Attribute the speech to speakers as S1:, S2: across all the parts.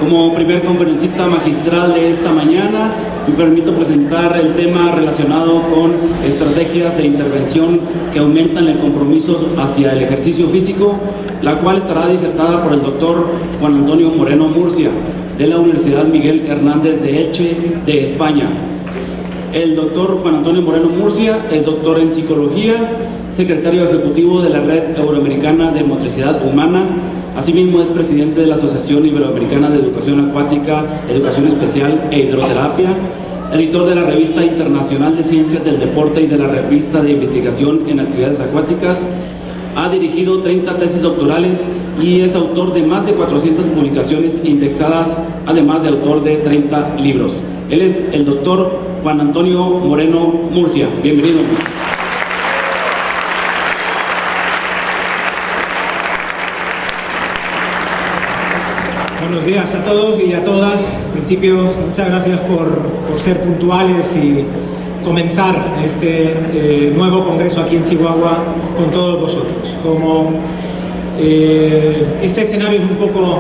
S1: Como primer conferencista magistral de esta mañana, me permito presentar el tema relacionado con estrategias de intervención que aumentan el compromiso hacia el ejercicio físico, la cual estará disertada por el doctor Juan Antonio Moreno Murcia, de la Universidad Miguel Hernández de Elche, de España. El doctor Juan Antonio Moreno Murcia es doctor en psicología, secretario ejecutivo de la Red Euroamericana de Motricidad Humana. Asimismo es presidente de la Asociación Iberoamericana de Educación Acuática, Educación Especial e Hidroterapia, editor de la Revista Internacional de Ciencias del Deporte y de la Revista de Investigación en Actividades Acuáticas. Ha dirigido 30 tesis doctorales y es autor de más de 400 publicaciones indexadas, además de autor de 30 libros. Él es el doctor Juan Antonio Moreno Murcia. Bienvenido.
S2: Buenos días a todos y a todas. En principio, muchas gracias por ser puntuales y comenzar este nuevo congreso aquí en Chihuahua con todos vosotros. Como este escenario es un poco,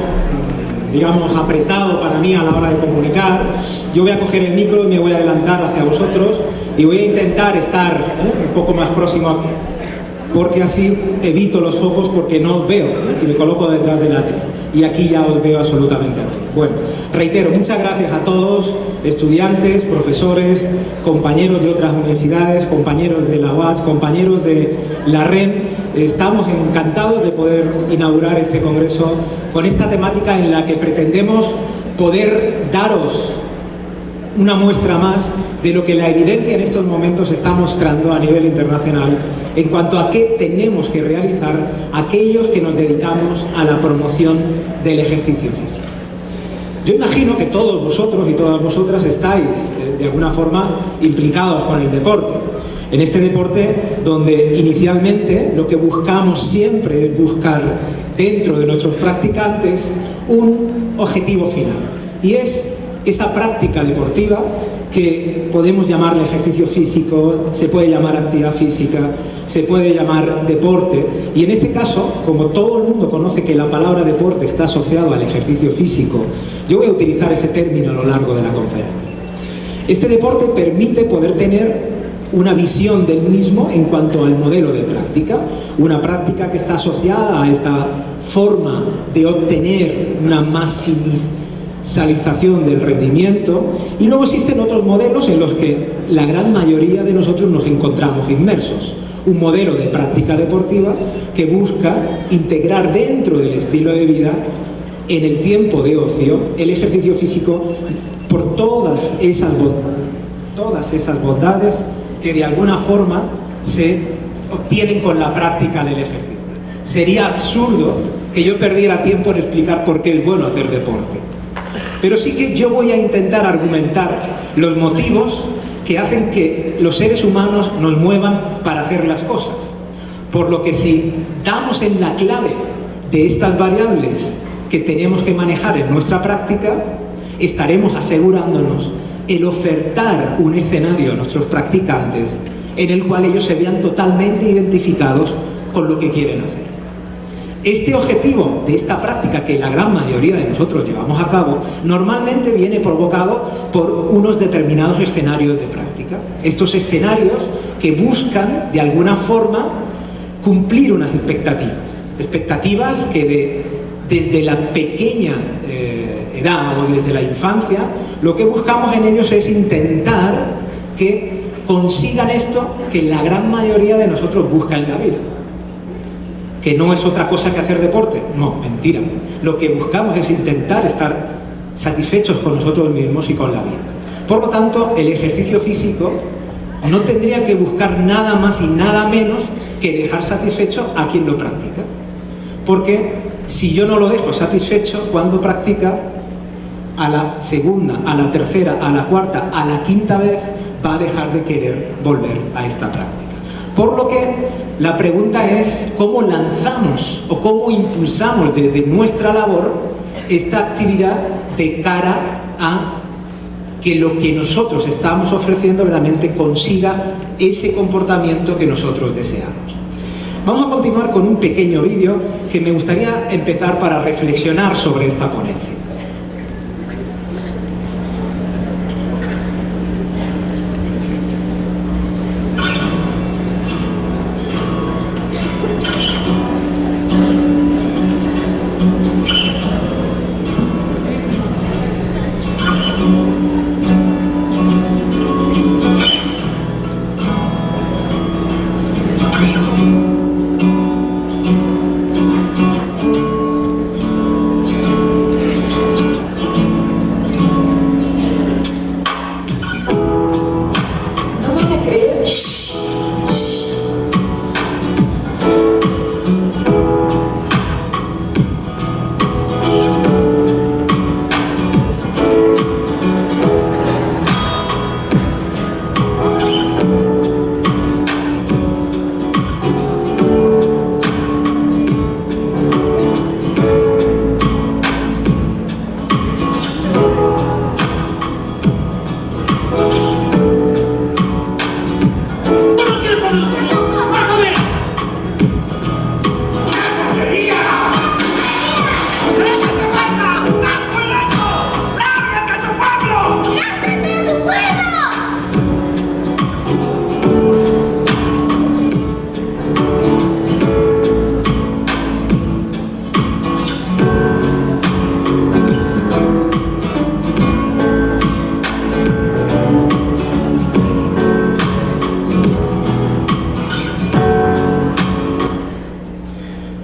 S2: digamos, apretado para mí a la hora de comunicar, yo voy a coger el micro y me voy a adelantar hacia vosotros y voy a intentar estar un poco más próximo, porque así evito los focos, porque no os veo si me coloco detrás del atrio, y aquí ya os veo absolutamente a todos. Bueno, reitero, muchas gracias a todos, estudiantes, profesores, compañeros de otras universidades, compañeros de la UACH, compañeros de la REN. Estamos encantados de poder inaugurar este congreso con esta temática en la que pretendemos poder daros una muestra más de lo que la evidencia en estos momentos está mostrando a nivel internacional en cuanto a qué tenemos que realizar aquellos que nos dedicamos a la promoción del ejercicio físico. Yo imagino que todos vosotros y todas vosotras estáis de alguna forma implicados con el deporte. En este deporte donde inicialmente lo que buscamos siempre es buscar dentro de nuestros practicantes un objetivo final, y es esa práctica deportiva que podemos llamarle ejercicio físico, se puede llamar actividad física, se puede llamar deporte, y en este caso, como todo el mundo conoce que la palabra deporte está asociado al ejercicio físico, yo voy a utilizar ese término a lo largo de la conferencia. Este deporte permite poder tener una visión del mismo en cuanto al modelo de práctica, una práctica que está asociada a esta forma de obtener una maximización del rendimiento, y luego existen otros modelos en los que la gran mayoría de nosotros nos encontramos inmersos. Un modelo de práctica deportiva que busca integrar dentro del estilo de vida, en el tiempo de ocio, el ejercicio físico por todas esas bondades que de alguna forma se obtienen con la práctica del ejercicio. Sería absurdo que yo perdiera tiempo en explicar por qué es bueno hacer deporte, pero sí que yo voy a intentar argumentar los motivos que hacen que los seres humanos nos muevan para hacer las cosas. Por lo que si damos en la clave de estas variables que tenemos que manejar en nuestra práctica, estaremos asegurándonos el ofertar un escenario a nuestros practicantes en el cual ellos se vean totalmente identificados con lo que quieren hacer. Este objetivo de esta práctica que la gran mayoría de nosotros llevamos a cabo normalmente viene provocado por unos determinados escenarios de práctica. Estos escenarios que buscan de alguna forma cumplir unas expectativas que desde la pequeña edad o desde la infancia, lo que buscamos en ellos es intentar que consigan esto que la gran mayoría de nosotros busca en la vida. ¿Que no es otra cosa que hacer deporte? No, mentira. Lo que buscamos es intentar estar satisfechos con nosotros mismos y con la vida. Por lo tanto, el ejercicio físico no tendría que buscar nada más y nada menos que dejar satisfecho a quien lo practica. Porque si yo no lo dejo satisfecho cuando practica, a la segunda, a la tercera, a la cuarta, a la quinta vez va a dejar de querer volver a esta práctica. Por lo que la pregunta es cómo lanzamos o cómo impulsamos desde nuestra labor esta actividad de cara a que lo que nosotros estamos ofreciendo realmente consiga ese comportamiento que nosotros deseamos. Vamos a continuar con un pequeño vídeo que me gustaría empezar para reflexionar sobre esta ponencia.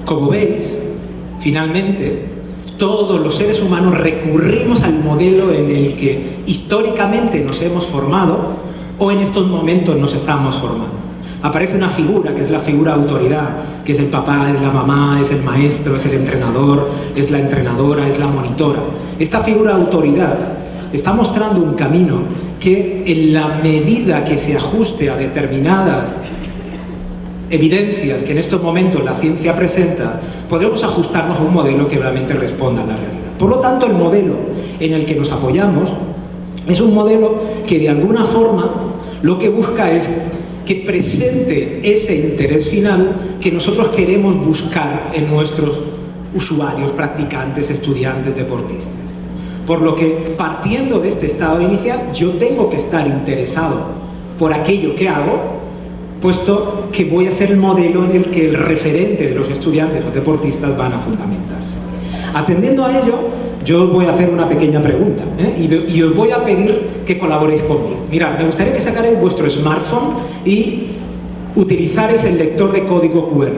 S2: Como veis, finalmente, todos los seres humanos recurrimos al modelo en el que históricamente nos hemos formado o en estos momentos nos estamos formando. Aparece una figura, que es la figura autoridad, que es el papá, es la mamá, es el maestro, es el entrenador, es la entrenadora, es la monitora. Esta figura autoridad está mostrando un camino que, en la medida que se ajuste a determinadas evidencias que en estos momentos la ciencia presenta, podremos ajustarnos a un modelo que realmente responda a la realidad. Por lo tanto, el modelo en el que nos apoyamos es un modelo que de alguna forma lo que busca es que presente ese interés final que nosotros queremos buscar en nuestros usuarios, practicantes, estudiantes, deportistas. Por lo que, partiendo de este estado inicial, yo tengo que estar interesado por aquello que hago, puesto que voy a ser el modelo en el que el referente de los estudiantes o deportistas van a fundamentarse. Atendiendo a ello, yo os voy a hacer una pequeña pregunta, y os voy a pedir que colaboréis conmigo. Mirad, me gustaría que sacarais vuestro smartphone y utilizarais el lector de código QR.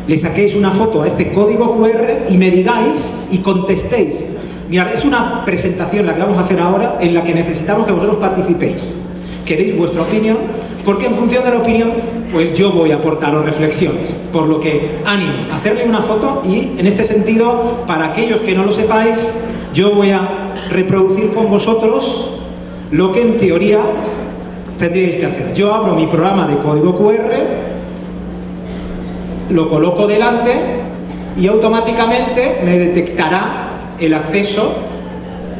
S2: Le saquéis una foto a este código QR y me digáis y contestéis. Mirad, es una presentación la que vamos a hacer ahora en la que necesitamos que vosotros participéis. Queréis vuestra opinión, porque en función de la opinión, pues yo voy a aportaros reflexiones. Por lo que, ánimo, hacerle una foto y, en este sentido, para aquellos que no lo sepáis, yo voy a reproducir con vosotros lo que en teoría tendríais que hacer. Yo abro mi programa de código QR, lo coloco delante y automáticamente me detectará el acceso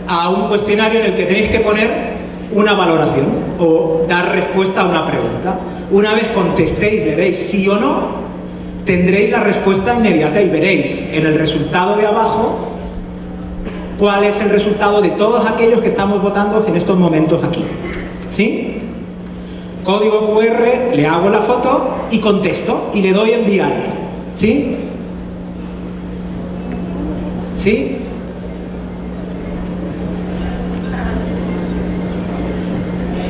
S2: a un cuestionario en el que tenéis que poner una valoración o dar respuesta a una pregunta. Una vez contestéis, le deis sí o no, tendréis la respuesta inmediata y veréis en el resultado de abajo cuál es el resultado de todos aquellos que estamos votando en estos momentos aquí. ¿Sí? Código QR, le hago la foto y contesto y le doy enviar. ¿Sí? ¿Sí?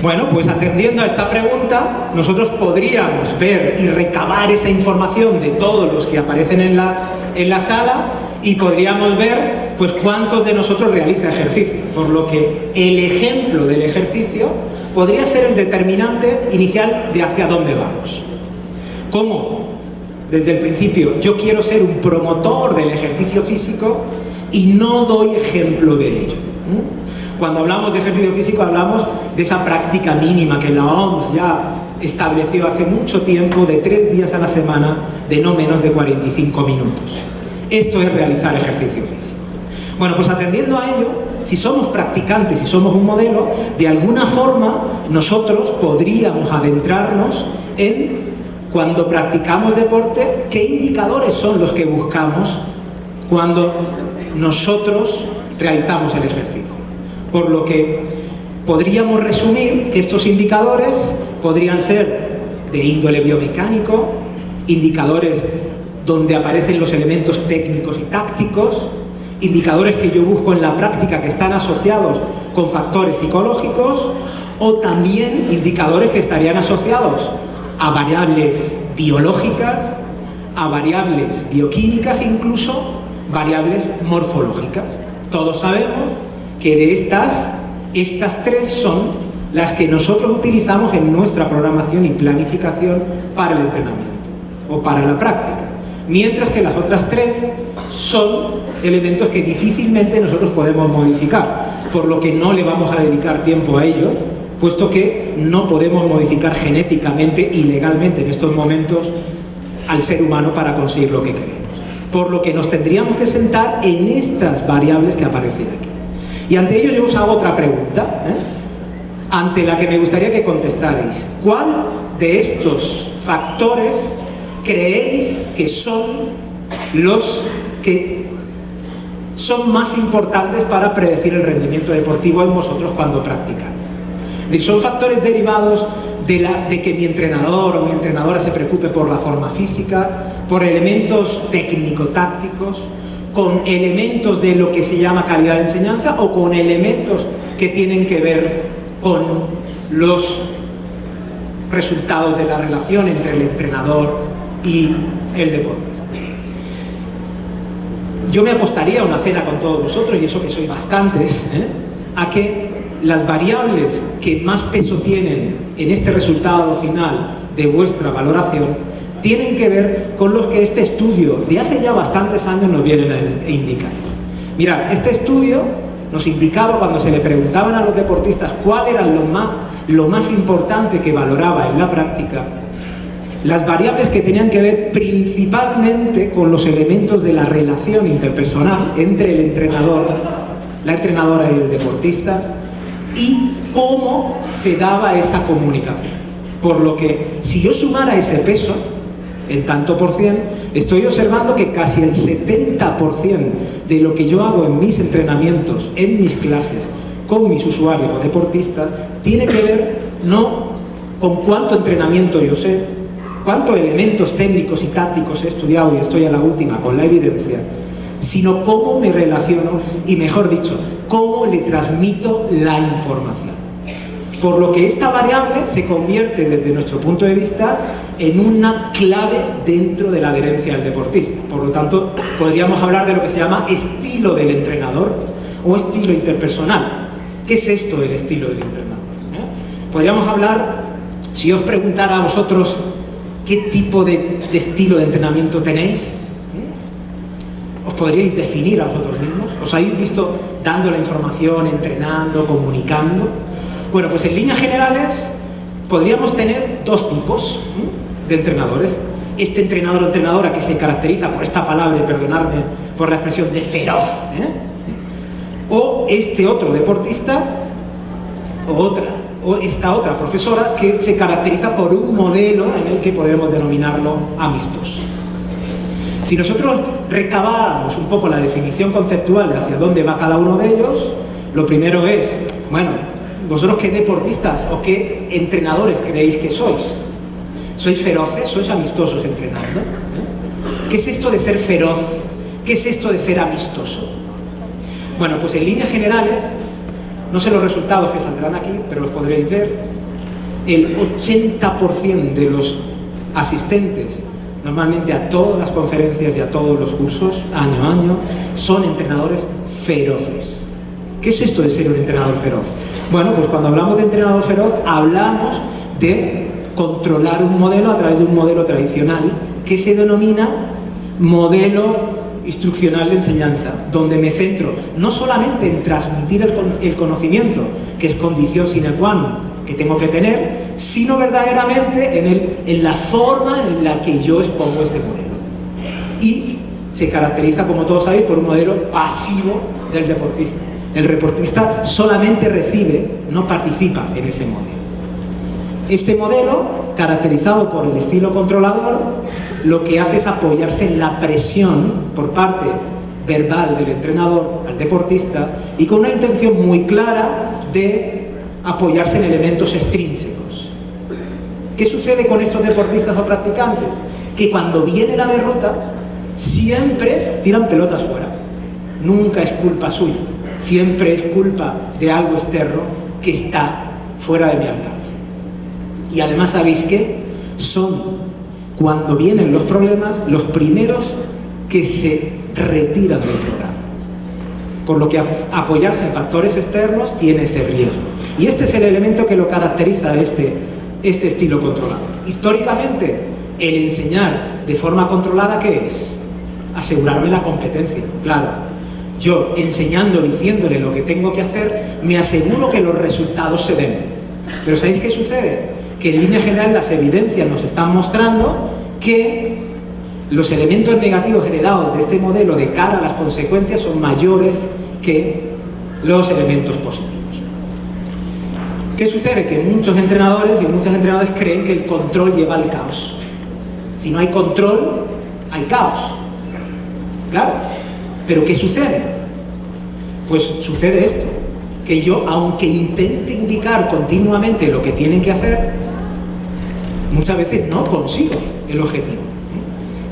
S2: Bueno, pues atendiendo a esta pregunta, nosotros podríamos ver y recabar esa información de todos los que aparecen en la sala y podríamos ver pues cuántos de nosotros realiza ejercicio. Por lo que el ejemplo del ejercicio podría ser el determinante inicial de hacia dónde vamos. ¿Cómo? Desde el principio, yo quiero ser un promotor del ejercicio físico y no doy ejemplo de ello. Cuando hablamos de ejercicio físico hablamos de esa práctica mínima que la OMS ya estableció hace mucho tiempo, de 3 días a la semana, de no menos de 45 minutos. Esto es realizar ejercicio físico. Bueno, pues atendiendo a ello, si somos practicantes y somos un modelo, de alguna forma nosotros podríamos adentrarnos en, cuando practicamos deporte, qué indicadores son los que buscamos cuando nosotros realizamos el ejercicio. Por lo que podríamos resumir que estos indicadores podrían ser de índole biomecánico, indicadores donde aparecen los elementos técnicos y tácticos, indicadores que yo busco en la práctica que están asociados con factores psicológicos, o también indicadores que estarían asociados a variables biológicas, a variables bioquímicas e incluso variables morfológicas. Todos sabemos que de estas tres son las que nosotros utilizamos en nuestra programación y planificación para el entrenamiento o para la práctica, mientras que las otras tres son elementos que difícilmente nosotros podemos modificar, por lo que no le vamos a dedicar tiempo a ello, puesto que no podemos modificar genéticamente y legalmente en estos momentos al ser humano para conseguir lo que queremos. Por lo que nos tendríamos que sentar en estas variables que aparecen aquí. Y ante ello yo os hago otra pregunta, ante la que me gustaría que contestarais. ¿Cuál de estos factores creéis que son los que son más importantes para predecir el rendimiento deportivo en vosotros cuando practicáis? ¿Son factores derivados de que mi entrenador o mi entrenadora se preocupe por la forma física, por elementos técnico-tácticos, con elementos de lo que se llama calidad de enseñanza o con elementos que tienen que ver con los resultados de la relación entre el entrenador y el deportista? Yo me apostaría a una cena con todos vosotros, y eso que sois bastantes, a que las variables que más peso tienen en este resultado final de vuestra valoración tienen que ver con los que este estudio de hace ya bastantes años nos vienen a indicar. Mirad, este estudio nos indicaba, cuando se le preguntaban a los deportistas cuál era lo más importante que valoraba en la práctica, las variables que tenían que ver principalmente con los elementos de la relación interpersonal entre el entrenador, la entrenadora y el deportista, y cómo se daba esa comunicación. Por lo que, si yo sumara ese peso en tanto por cien, estoy observando que casi el 70% de lo que yo hago en mis entrenamientos, en mis clases, con mis usuarios o deportistas, tiene que ver no con cuánto entrenamiento yo sé, cuántos elementos técnicos y tácticos he estudiado, y estoy a la última con la evidencia, sino cómo me relaciono y, mejor dicho, cómo le transmito la información. Por lo que esta variable se convierte, desde nuestro punto de vista, en una clave dentro de la adherencia del deportista. Por lo tanto, podríamos hablar de lo que se llama estilo del entrenador o estilo interpersonal. ¿Qué es esto del estilo del entrenador? Podríamos hablar, si os preguntara a vosotros qué tipo de estilo de entrenamiento tenéis, ¿os podríais definir a vosotros mismos? ¿Os habéis visto dando la información, entrenando, comunicando? Bueno, pues en líneas generales podríamos tener dos tipos de entrenadores. Este entrenador o entrenadora que se caracteriza por esta palabra, y perdonadme por la expresión, de feroz, o este otro deportista o esta otra profesora que se caracteriza por un modelo en el que podemos denominarlo amistoso. Si nosotros recabáramos un poco la definición conceptual de hacia dónde va cada uno de ellos, lo primero es, bueno, ¿vosotros qué deportistas o qué entrenadores creéis que sois? ¿Sois feroces? ¿Sois amistosos entrenando? ¿Qué es esto de ser feroz? ¿Qué es esto de ser amistoso? Bueno, pues en líneas generales, no sé los resultados que saldrán aquí, pero los podréis ver, el 80% de los asistentes normalmente a todas las conferencias y a todos los cursos, año a año, son entrenadores feroces. ¿Qué es esto de ser un entrenador feroz? Bueno, pues cuando hablamos de entrenador feroz, hablamos de controlar un modelo a través de un modelo tradicional que se denomina modelo instruccional de enseñanza, donde me centro no solamente en transmitir el conocimiento, que es condición sine qua non que tengo que tener, sino verdaderamente en la forma en la que yo expongo este modelo. Y se caracteriza, como todos sabéis, por un modelo pasivo del deportista. El deportista solamente recibe, no participa en ese modelo. Este modelo, caracterizado por el estilo controlador, lo que hace es apoyarse en la presión por parte verbal del entrenador al deportista, y con una intención muy clara de apoyarse en elementos extrínsecos. ¿Qué sucede con estos deportistas o practicantes? Que cuando viene la derrota, siempre tiran pelotas fuera. Nunca es culpa suya. Siempre es culpa de algo externo que está fuera de mi alcance. Y además, ¿sabéis qué? Son cuando vienen los problemas, los primeros que se retiran del programa. Por lo que apoyarse en factores externos tiene ese riesgo. Y este es el elemento que lo caracteriza este estilo controlado. Históricamente, el enseñar de forma controlada, ¿qué es? Asegurarme la competencia. Claro, yo enseñando, diciéndole lo que tengo que hacer, me aseguro que los resultados se den. Pero ¿sabéis qué sucede? Que en línea general las evidencias nos están mostrando que los elementos negativos heredados de este modelo de cara a las consecuencias son mayores que los elementos positivos. ¿Qué sucede? Que muchos entrenadores y muchas entrenadoras creen que el control lleva al caos. Si no hay control, hay caos. Claro. ¿Pero qué sucede? Pues sucede esto, que yo, aunque intente indicar continuamente lo que tienen que hacer, muchas veces no consigo el objetivo.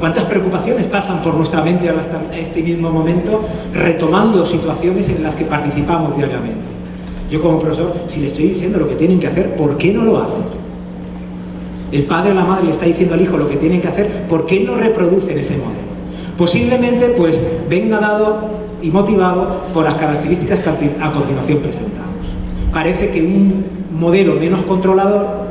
S2: ¿Cuántas preocupaciones pasan por nuestra mente hasta este mismo momento, retomando situaciones en las que participamos diariamente? Yo como profesor, si le estoy diciendo lo que tienen que hacer, ¿por qué no lo hacen? El padre o la madre le está diciendo al hijo lo que tienen que hacer, ¿por qué no reproducen ese modelo? Posiblemente pues venga dado y motivado por las características que a continuación presentamos. Parece que un modelo menos controlador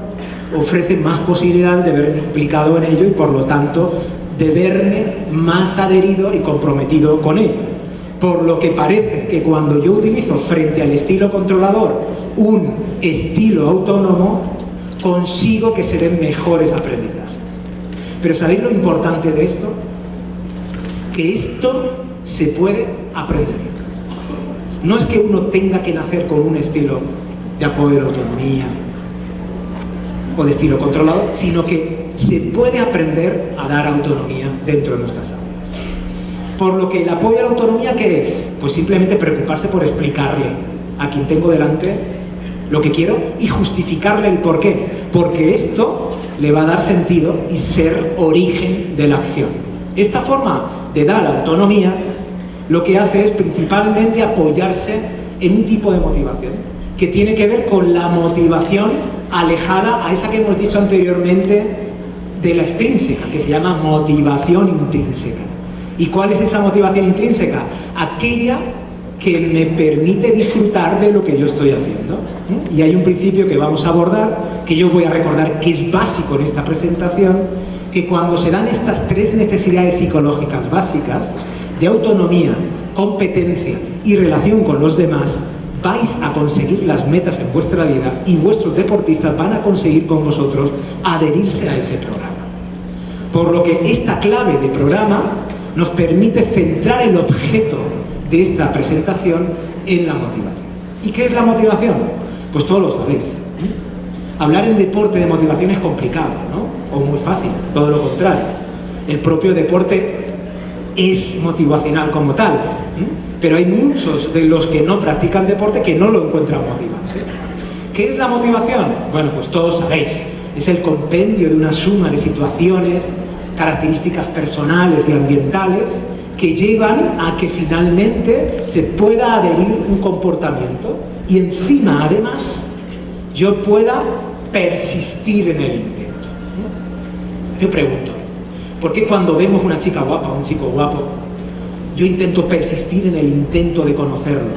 S2: ofrece más posibilidades de verme implicado en ello y por lo tanto de verme más adherido y comprometido con ello. Por lo que parece que cuando yo utilizo frente al estilo controlador un estilo autónomo, consigo que se den mejores aprendizajes. Pero ¿sabéis lo importante de esto? Que esto se puede aprender. No es que uno tenga que nacer con un estilo de apoyo a la autonomía o de estilo controlador, sino que se puede aprender a dar autonomía dentro de nuestras aulas. Por lo que el apoyo a la autonomía, ¿qué es? Pues simplemente preocuparse por explicarle a quien tengo delante lo que quiero y justificarle el por qué. Porque esto le va a dar sentido y ser origen de la acción. Esta forma de dar autonomía lo que hace es principalmente apoyarse en un tipo de motivación que tiene que ver con la motivación alejada a esa que hemos dicho anteriormente de la extrínseca, que se llama motivación intrínseca. ¿Y cuál es esa motivación intrínseca? Aquella que me permite disfrutar de lo que yo estoy haciendo. Y hay un principio que vamos a abordar, que yo voy a recordar que es básico en esta presentación, que cuando se dan estas tres necesidades psicológicas básicas, de autonomía, competencia y relación con los demás, vais a conseguir las metas en vuestra vida y vuestros deportistas van a conseguir con vosotros adherirse a ese programa. Por lo que esta clave de programa nos permite centrar el objeto de esta presentación en la motivación. ¿Y qué es la motivación? Pues todos lo sabéis. Hablar en deporte de motivación es complicado, ¿no? O muy fácil, todo lo contrario. El propio deporte es motivacional como tal, pero hay muchos de los que no practican deporte que no lo encuentran motivante. ¿Qué es la motivación? Bueno, pues todos sabéis, es el compendio de una suma de situaciones, características personales y ambientales que llevan a que finalmente se pueda adherir un comportamiento y encima, además, yo pueda persistir en el intento. Yo pregunto, ¿por qué cuando vemos una chica guapa o un chico guapo, yo intento persistir en el intento de conocerlo?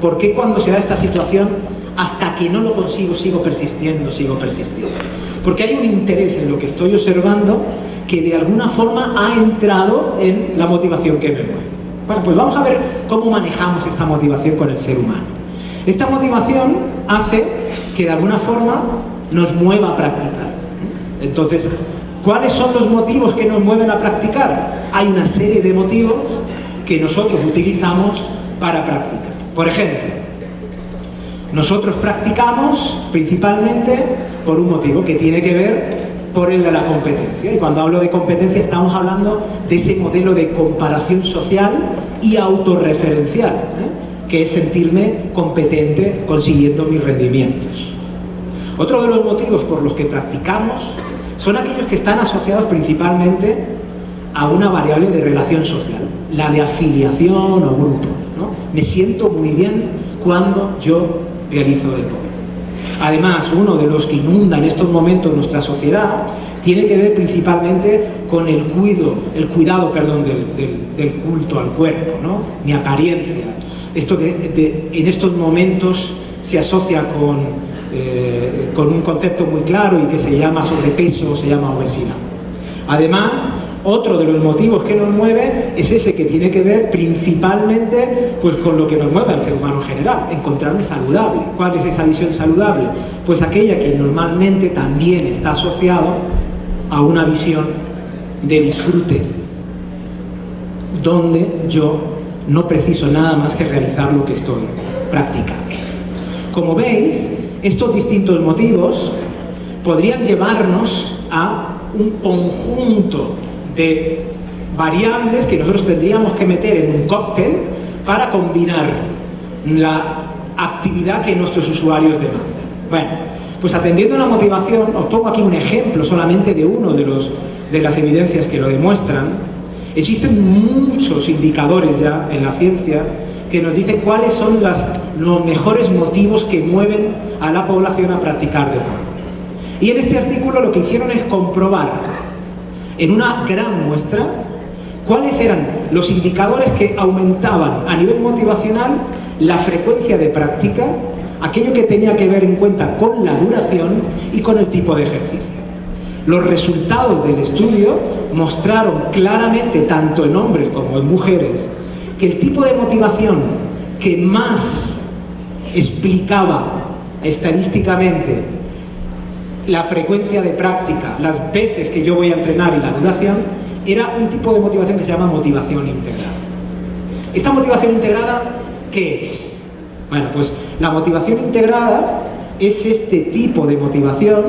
S2: ¿Por qué cuando se da esta situación, hasta que no lo consigo, sigo persistiendo? Porque hay un interés en lo que estoy observando que de alguna forma ha entrado en la motivación que me mueve. Bueno, pues vamos a ver cómo manejamos esta motivación con el ser humano. Esta motivación hace que de alguna forma nos mueva a practicar. Entonces, ¿cuáles son los motivos que nos mueven a practicar? Hay una serie de motivos que nosotros utilizamos para practicar. Por ejemplo, nosotros practicamos principalmente por un motivo que tiene que ver por el de la competencia. Y cuando hablo de competencia estamos hablando de ese modelo de comparación social y autorreferencial, que es sentirme competente consiguiendo mis rendimientos. Otro de los motivos por los que practicamos son aquellos que están asociados principalmente a una variable de relación social, la de afiliación o grupo, ¿no? Me siento muy bien cuando yo realizo deporte. Además, uno de los que inunda en estos momentos nuestra sociedad tiene que ver principalmente con el cuidado del culto al cuerpo, ¿no? Mi apariencia. Esto en estos momentos se asocia con un concepto muy claro y que se llama sobrepeso, se llama obesidad. Además, otro de los motivos que nos mueve es ese que tiene que ver principalmente pues, con lo que nos mueve al ser humano en general, encontrarme saludable. ¿Cuál es esa visión saludable? Pues aquella que normalmente también está asociado a una visión de disfrute, donde yo no preciso nada más que realizar lo que estoy practicando. Como veis, estos distintos motivos podrían llevarnos a un conjunto de variables que nosotros tendríamos que meter en un cóctel para combinar la actividad que nuestros usuarios demandan. Bueno, pues atendiendo a la motivación, os pongo aquí un ejemplo solamente de uno de las evidencias que lo demuestran. Existen muchos indicadores ya en la ciencia que nos dicen cuáles son los mejores motivos que mueven a la población a practicar deporte. Y en este artículo lo que hicieron es comprobar en una gran muestra cuáles eran los indicadores que aumentaban a nivel motivacional la frecuencia de práctica, aquello que tenía que ver en cuenta con la duración y con el tipo de ejercicio. Los resultados del estudio mostraron claramente, tanto en hombres como en mujeres, que el tipo de motivación que más explicaba estadísticamente la frecuencia de práctica, las veces que yo voy a entrenar y la duración, era un tipo de motivación que se llama motivación integrada. ¿Esta motivación integrada qué es? Bueno, pues la motivación integrada es este tipo de motivación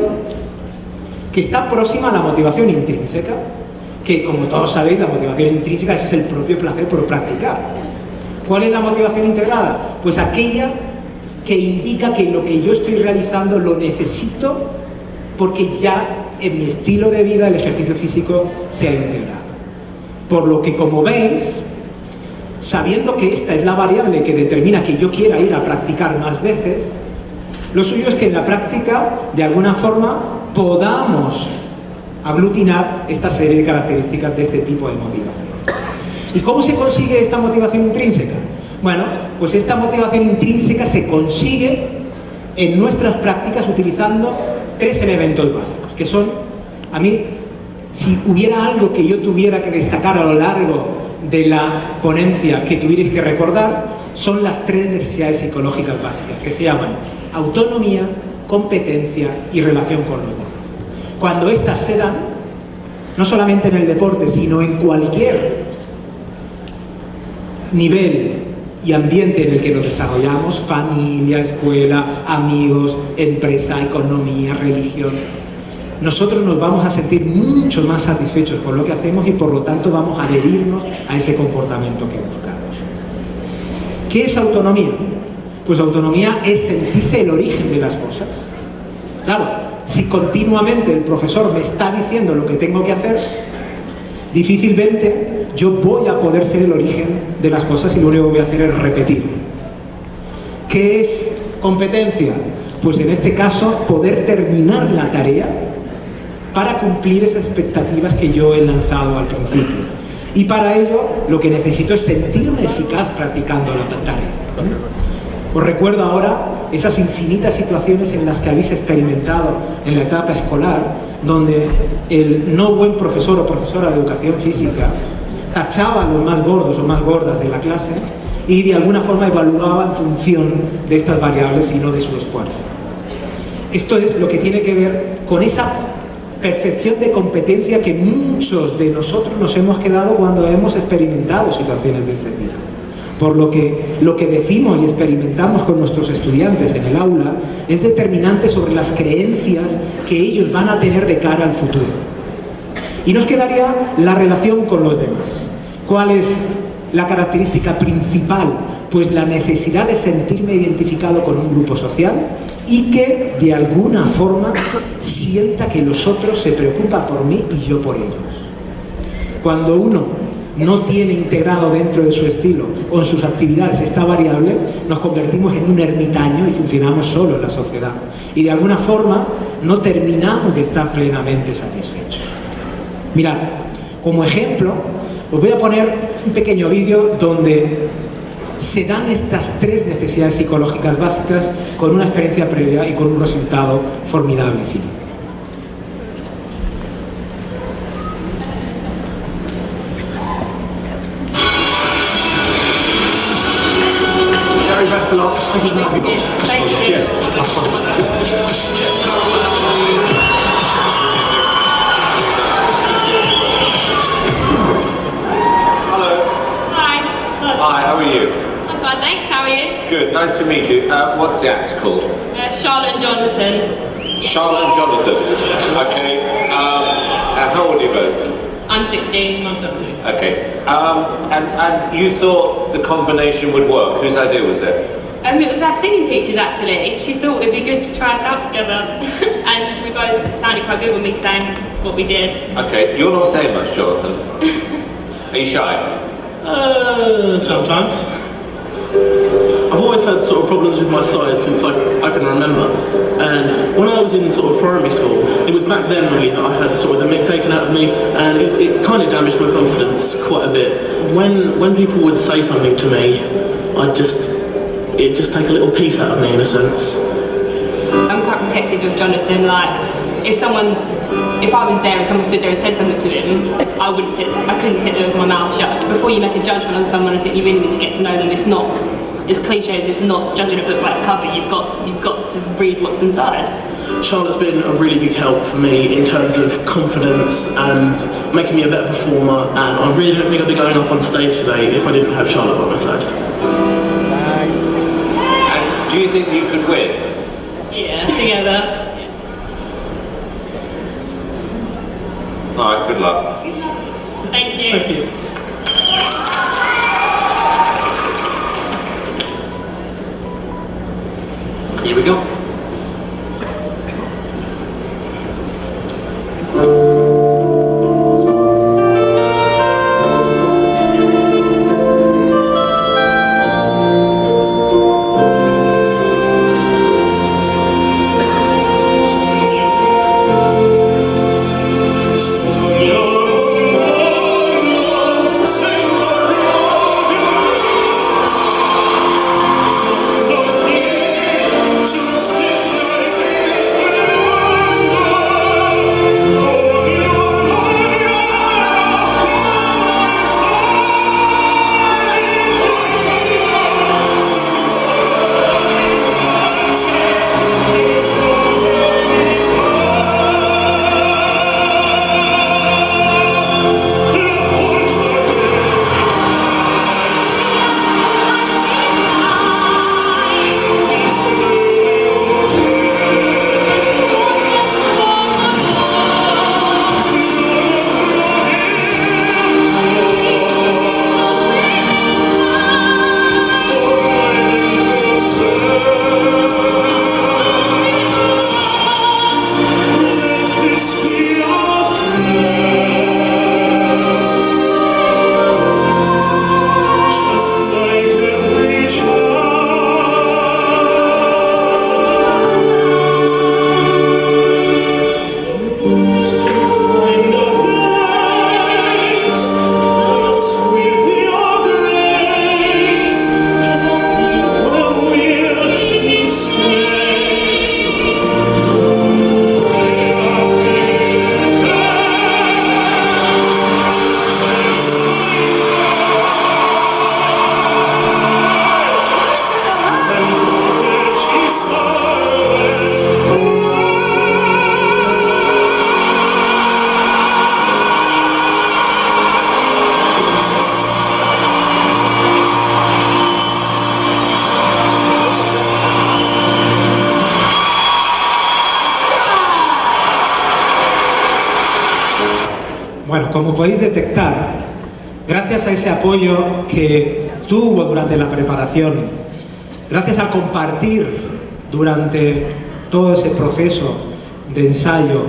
S2: que está próxima a la motivación intrínseca, que como todos sabéis, la motivación intrínseca es el propio placer por practicar. ¿Cuál es la motivación integrada? Pues aquella que indica que lo que yo estoy realizando lo necesito porque ya en mi estilo de vida el ejercicio físico se ha integrado. Por lo que, como veis, sabiendo que esta es la variable que determina que yo quiera ir a practicar más veces, lo suyo es que en la práctica, de alguna forma, podamos aglutinar esta serie de características de este tipo de motivación. ¿Y cómo se consigue esta motivación intrínseca? Bueno, pues esta motivación intrínseca se consigue en nuestras prácticas utilizando 3 elementos básicos, que son, a mí, si hubiera algo que yo tuviera que destacar a lo largo de la ponencia que tuvierais que recordar, son las 3 necesidades psicológicas básicas, que se llaman autonomía, competencia y relación con los demás. Cuando estas se dan, no solamente en el deporte, sino en cualquier nivel y ambiente en el que nos desarrollamos, familia, escuela, amigos, empresa, economía, religión, nosotros nos vamos a sentir mucho más satisfechos con lo que hacemos y por lo tanto vamos a adherirnos a ese comportamiento que buscamos. ¿Qué es autonomía? Pues autonomía es sentirse el origen de las cosas. Claro, si continuamente el profesor me está diciendo lo que tengo que hacer, difícilmente yo voy a poder ser el origen de las cosas y lo único que voy a hacer es repetir. ¿Qué es competencia? Pues en este caso poder terminar la tarea para cumplir esas expectativas que yo he lanzado al principio. Y para ello lo que necesito es sentirme eficaz practicando la tarea. Os recuerdo ahora esas infinitas situaciones en las que habéis experimentado en la etapa escolar, donde el no buen profesor o profesora de educación física tachaba a los más gordos o más gordas de la clase y de alguna forma evaluaba en función de estas variables y no de su esfuerzo. Esto es lo que tiene que ver con esa percepción de competencia que muchos de nosotros nos hemos quedado cuando hemos experimentado situaciones de este tipo. Por lo que decimos y experimentamos con nuestros estudiantes en el aula es determinante sobre las creencias que ellos van a tener de cara al futuro. Y nos quedaría la relación con los demás. ¿Cuál es la característica principal? Pues la necesidad de sentirme identificado con un grupo social y que de alguna forma sienta que los otros se preocupan por mí y yo por ellos. Cuando uno no tiene integrado dentro de su estilo o en sus actividades esta variable, nos convertimos en un ermitaño y funcionamos solo en la sociedad. Y de alguna forma no terminamos de estar plenamente satisfechos. Mirad, como ejemplo, os voy a poner un pequeño vídeo donde se dan estas tres necesidades psicológicas básicas con una experiencia previa y con un resultado formidable final.
S3: Hi, how are you?
S4: I'm fine, thanks. How are you?
S3: Good, nice to meet you. What's the act called?
S4: Charlotte and Jonathan.
S3: Charlotte and Jonathan. Okay. How old are you both?
S4: I'm 16, I'm 17.
S3: Okay. And you thought the combination would work. Whose idea was it?
S4: It was our singing teachers actually. She thought it'd be good to try us out together. And we both sounded quite good when we sang what we did.
S3: Okay, you're not saying much, Jonathan. Are you shy?
S5: Sometimes. I've always had sort of problems with my size since I can remember. And when I was in sort of primary school, it was back then really that I had sort of the mick taken out of me, and it kind of damaged my confidence quite a bit. When people would say something to me, it'd just take a little piece out of me in a sense.
S4: I'm quite protective of Jonathan. Like, if I was there and someone stood there and said something to him, I couldn't sit there with my mouth shut. Before you make a judgment on someone, I think you really need to get to know them. It's not, as cliche as it's not judging a book by its cover. You've got to read what's inside.
S5: Charlotte's been a really big help for me in terms of confidence and making me a better performer, and I really don't think I'd be going up on stage today if I didn't have Charlotte by my side.
S3: And do you think you could win?
S4: Yeah, together.
S3: Alright, good luck.
S4: Thank you.
S5: Thank you.
S3: Here we go.
S2: Bueno, como podéis detectar, gracias a ese apoyo que tuvo durante la preparación, gracias al compartir durante todo ese proceso de ensayo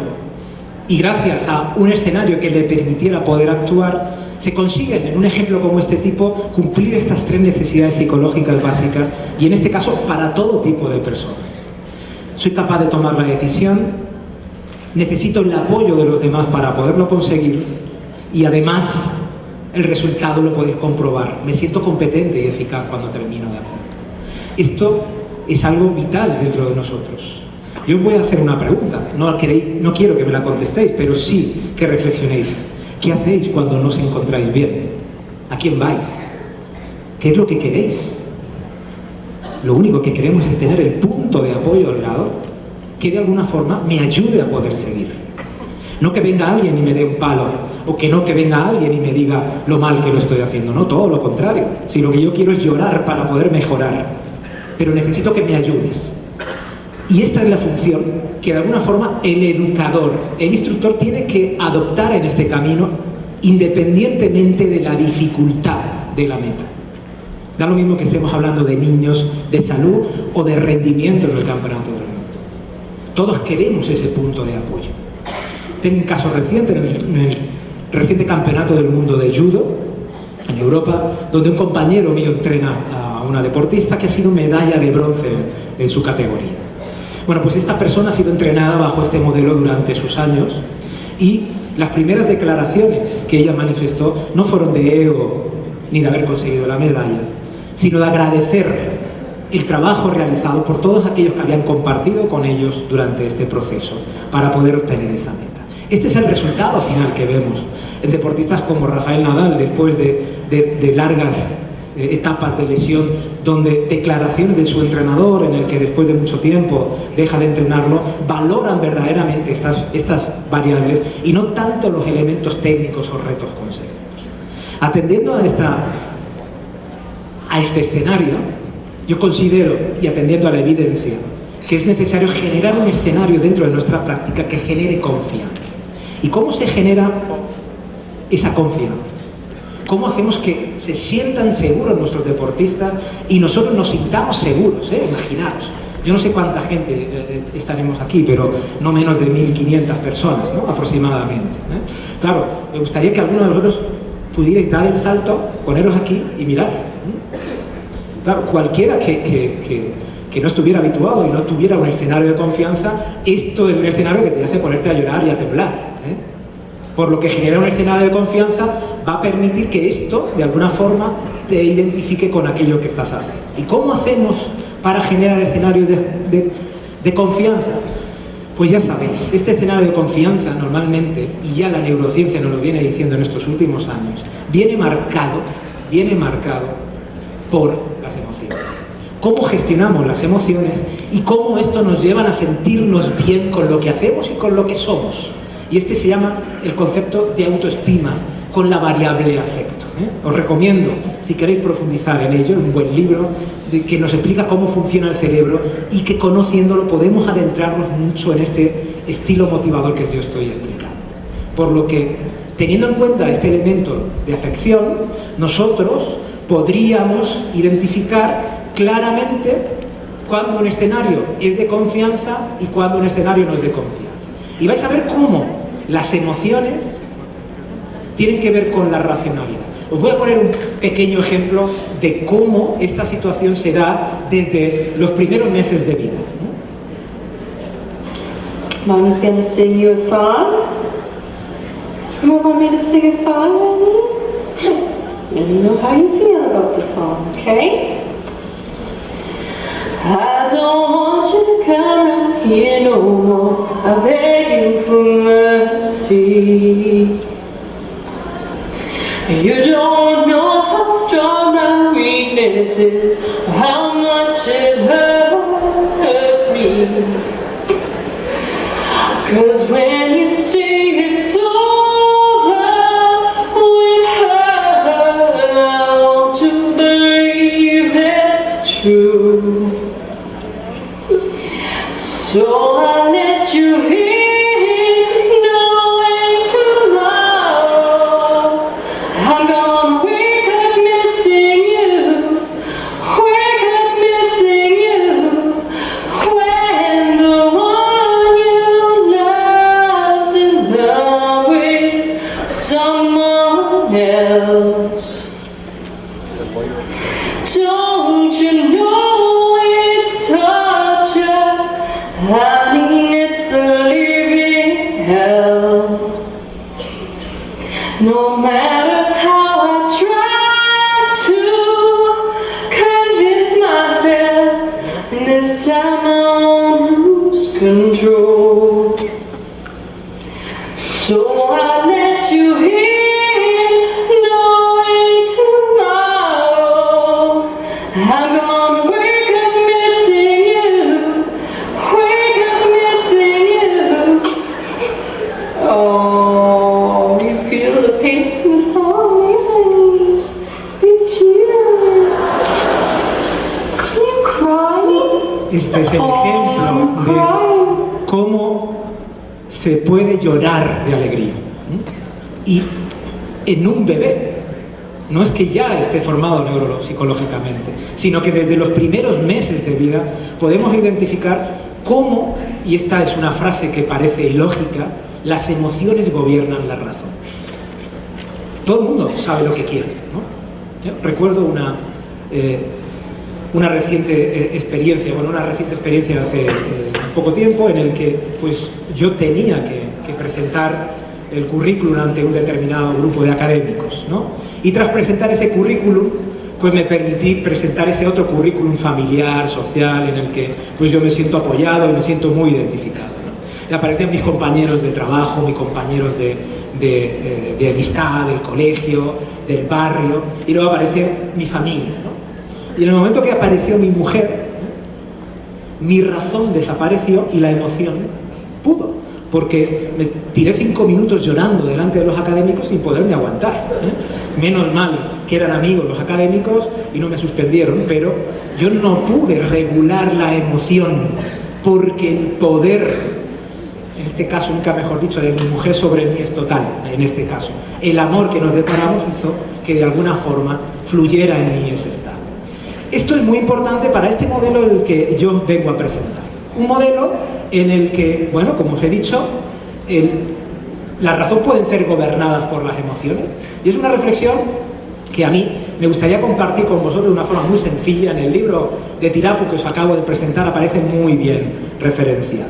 S2: y gracias a un escenario que le permitiera poder actuar, se consiguen, en un ejemplo como este tipo, cumplir estas 3 necesidades psicológicas básicas, y en este caso para todo tipo de personas. Soy capaz de tomar la decisión, necesito el apoyo de los demás para poderlo conseguir, y además el resultado lo podéis comprobar. Me siento competente y eficaz cuando termino de hacerlo. Esto es algo vital dentro de nosotros. Yo os voy a hacer una pregunta, no quiero que me la contestéis, pero sí que reflexionéis. ¿Qué hacéis cuando no os encontráis bien? ¿A quién vais? ¿Qué es lo que queréis? Lo único que queremos es tener el punto de apoyo al lado que de alguna forma me ayude a poder seguir. No que venga alguien y me dé un palo, o que venga alguien y me diga lo mal que lo estoy haciendo. No, todo lo contrario. Si lo que yo quiero es llorar para poder mejorar, pero necesito que me ayudes. Y esta es la función que de alguna forma el educador, el instructor tiene que adoptar en este camino, independientemente de la dificultad de la meta. Da lo mismo que estemos hablando de niños, de salud o de rendimiento en el campeonato del mundo. Todos queremos ese punto de apoyo. Tengo un caso reciente en el reciente campeonato del mundo de judo en Europa, donde un compañero mío entrena a una deportista que ha sido medalla de bronce en su categoría. Bueno, pues esta persona ha sido entrenada bajo este modelo durante sus años, y las primeras declaraciones que ella manifestó no fueron de ego ni de haber conseguido la medalla, sino de agradecer el trabajo realizado por todos aquellos que habían compartido con ellos durante este proceso para poder obtener esa meta. Este es el resultado final que vemos en deportistas como Rafael Nadal, después de largas etapas de lesión, donde declaraciones de su entrenador, en el que después de mucho tiempo deja de entrenarlo, valoran verdaderamente estas variables y no tanto los elementos técnicos o retos conseguidos. Atendiendo a este escenario, yo considero, y atendiendo a la evidencia, que es necesario generar un escenario dentro de nuestra práctica que genere confianza. ¿Y cómo se genera esa confianza? ¿Cómo hacemos que se sientan seguros nuestros deportistas y nosotros nos sintamos seguros? Imaginaros, yo no sé cuánta gente estaremos aquí, pero no menos de 1.500 personas, ¿no? Aproximadamente. Claro, me gustaría que alguno de vosotros pudierais dar el salto, poneros aquí y mirar. Claro, cualquiera que no estuviera habituado y no tuviera un escenario de confianza, esto es un escenario que te hace ponerte a llorar y a temblar. Por lo que genera un escenario de confianza va a permitir que esto, de alguna forma, te identifique con aquello que estás haciendo. ¿Y cómo hacemos para generar escenarios de confianza? Pues ya sabéis, este escenario de confianza normalmente, y ya la neurociencia nos lo viene diciendo en estos últimos años, viene marcado por las emociones. Cómo gestionamos las emociones y cómo esto nos lleva a sentirnos bien con lo que hacemos y con lo que somos. Y este se llama el concepto de autoestima con la variable afecto. Os recomiendo, si queréis profundizar en ello, un buen libro que nos explica cómo funciona el cerebro y que conociéndolo podemos adentrarnos mucho en este estilo motivador que yo estoy explicando. Por lo que, teniendo en cuenta este elemento de afección, nosotros podríamos identificar claramente cuándo un escenario es de confianza y cuándo un escenario no es de confianza. Y vais a ver cómo las emociones tienen que ver con la racionalidad. Os voy a poner un pequeño ejemplo de cómo esta situación se da desde los primeros meses de vida.
S6: Mama's going to sing you a song. You want me to sing a song, Let me know how you feel about the song, okay? I don't want you to come around here no more. I beg you for mercy. You don't know how strong my weakness is, or how much it hurts me. 'Cause when you see it's over with her, I want to believe it's true. So I let you in, knowing tomorrow I'm gonna wake up missing you, wake up missing you, when the one you love's in love with someone someone else. Don't you know it's torture? I mean it's a living hell. No matter how I try to convince myself, this time I won't lose control. So I let you in, knowing tomorrow I'm gonna wake up missing you, wake up missing you. Oh, you feel the pain in the songs, you tears, you cry.
S2: Este es el ejemplo de cómo se puede llorar de alegría. Y en un bebé, no es que ya esté formado neuropsicológicamente, sino que desde los primeros meses de vida podemos identificar cómo, y esta es una frase que parece ilógica, las emociones gobiernan la razón. Todo el mundo sabe lo que quiere, ¿no? Yo recuerdo una reciente experiencia hace poco tiempo en el que pues yo tenía que presentar el currículum ante un determinado grupo de académicos, ¿no? Y tras presentar ese currículum, pues me permití presentar ese otro currículum familiar, social, en el que pues yo me siento apoyado y me siento muy identificado, ¿no? Y aparecían mis compañeros de trabajo, mis compañeros de amistad, del colegio, del barrio, y luego aparece mi familia, ¿no? Y en el momento que apareció mi mujer, mi razón desapareció y la emoción pudo, porque me tiré 5 minutos llorando delante de los académicos sin poderme aguantar, ¿eh? Menos mal que eran amigos los académicos y no me suspendieron, pero yo no pude regular la emoción porque el poder, en este caso, nunca mejor dicho, de mi mujer sobre mí es total, en este caso. El amor que nos deparamos hizo que de alguna forma fluyera en mí ese estado. Esto es muy importante para este modelo el que yo vengo a presentar. Un modelo en el que, bueno, como os he dicho, la razón pueden ser gobernadas por las emociones. Y es una reflexión que a mí me gustaría compartir con vosotros de una forma muy sencilla. En el libro de Tirapu que os acabo de presentar aparece muy bien referenciada.